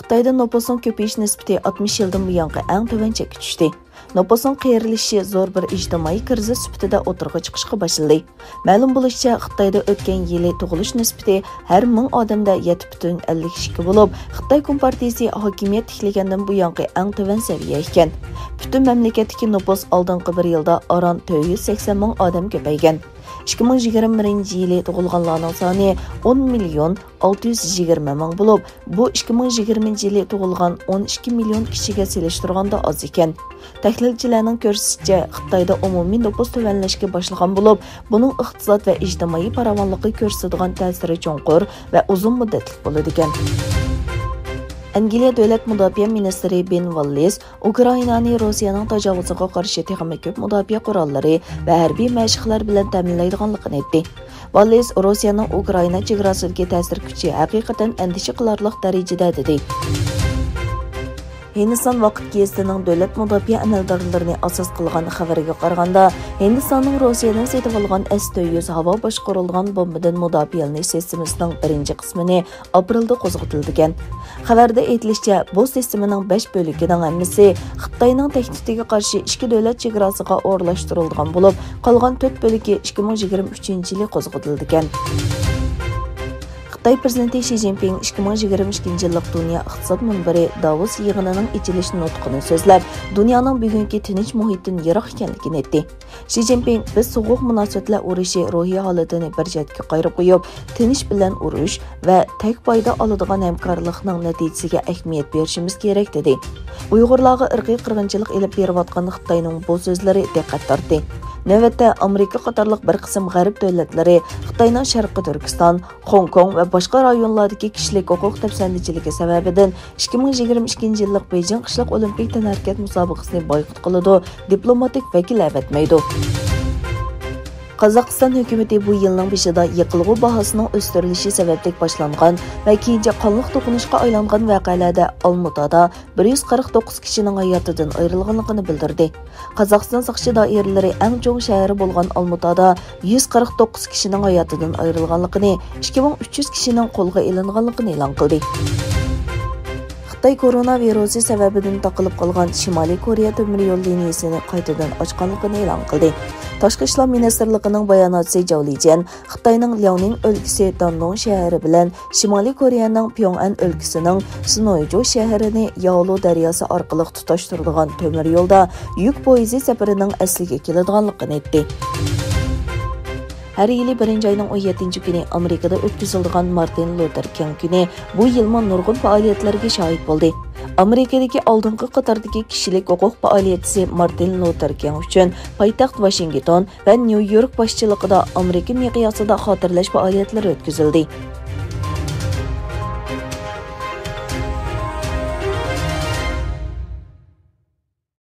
Xitoyda nopusning ko'payish nisbati 60 yildan buyongi eng tuvan chekka tushdi. Nopusning qeyrilishi zo'r bir ijtimoiy kriz sifatida o'tirg'a chiqishga boshladi. Ma'lum bo'lishicha, Xitoyda o'tgan yili tug'ilish nisbati har 1000 odamda 7,52 bo'lib, Xitoy Kompartiyasi hokimiyat tiklagandan buyongi eng tuvan saviya ekan. Butun mamlakatdagi nopus oldingi bir yilda aron 480 ming odam ko'paygan. 2021 yili tug'ilganlarning soni 10 million 620 ming bo'lib, bu 2020 yili tug'ilgan 12 million kishiga selishtirganda oz ekan. Tahlilchilarning ko'rsatishicha, Xitoyda umumiy nopus tuvanlashga boshlagan bo'lib, buning iqtisod va ijtimoiy farovonlikka ko'rsatadigan ta'siri cho'nqur va uzun muddatli bo'ladi ekan. Angliya davlat mudofaa ministri Ben Wallace Ukrainani Rossiyaning tajovuziga qarshi texnik ko'p mudofaa qurollari va harbiy mashqlar bilan ta'minlaydiganligini aytdi. Wallace Rossiyaning Ukraina chegarasidagi ta'sir kuchi haqiqatan andisha qilarlik darajada dedi. Hindiston vaqt gezitining davlat mudofaa amaldorlarini asos qilgan xabariga qaraganda, Hindistonning Rossiyadan setib olgan S-400 havo boshqarilgan bombadan mudofaalash sistemasining birinchi qismini aprelda qo'zg'atilgan. Xabarda aytilishicha, bu sistemaning 5 bo'lagining hammasi Xitoyning tahdidiga qarshi ikki davlat chegarasiga o'rnashtirilgan bo'lib, qolgan 4 bo'lagi 2023-yili qo'zg'atilgan. Xitoy prezidenti Xi Jinping 2022-yillik Dunyo iqtisod munbiri Davos yig'inining ichilish nutqini so'zlab, dunyoning bugungi tinch muhitdan yiroq ekanligini aytdi. Xi Jinping biz so'g'uq munosabatlar urushi ruhiy holatini bir chetga qo'yib qo'yib, tinch bilan urush va tag foyda oladigan hamkorlikning natijasiga ahamiyat berishimiz kerak dedi. Uyg'urlarga irqiy qirg'inchilik ilib berayotgan Xitoyning bu so'zlari diqqat tortdi. Navbatda Amerika qatorliq bir qism g'arb davlatlari Xitoyning Sharqiy Turkiston, Hong Kong va boshqa rayonlardagi kishilik huquq tafsandachiligi sababidan 2022-yillik Beijing qishloq olimpik tanharkat musobaqasini boykot qiladi, diplomatik vakil avatmaydi. Qozog'iston hukumati bu yilning beshida yiqilg'u bahosining o'stirilishi sababli boshlangan va keyincha qonliq to'qinishga aylangan voqealarda Olmutada 149 kishining hayotidan ayrilganligini bildirdi. Qozog'iston soqchi doiralari eng cho'ng shahri bo'lgan Olmutada 149 kishining hayotidan ayrilganligini, 2300 kishining qo'lga ilinganligini e'lon qildi. Xitoy koronavirusi sababidan taqilib qolgan Shimoliy Koreya temir yo'l liniyasini qaytadan ochganligini e'lon qildi. Tashqi ishlar ministrligining bayonotchisi Zhao Lijian Xitoyning Liaoning o'lkasi Dandong shahri bilan Shimoliy Koreyaning Pyongan o'lkasining Sunoyju shahrini Yaolu daryosi orqali tutashtiradigan temir yo'lda yuk poyezdi safarining asliga keladiganligini aytdi. Her yili 1-oyning 17-kuni Amerikada o'tkaziladigan Martin Luther King kuni bu yilma nurg'un faoliyatlarga shohid bo'ldi. Amerikadagi oldingi qatordagi kishilik huquq faoliyatchisi Martin Luther King uchun poytaxt Washington va New York boshchiligida Amerika miqyosida xotirlash faoliyatlari o'tkazildi.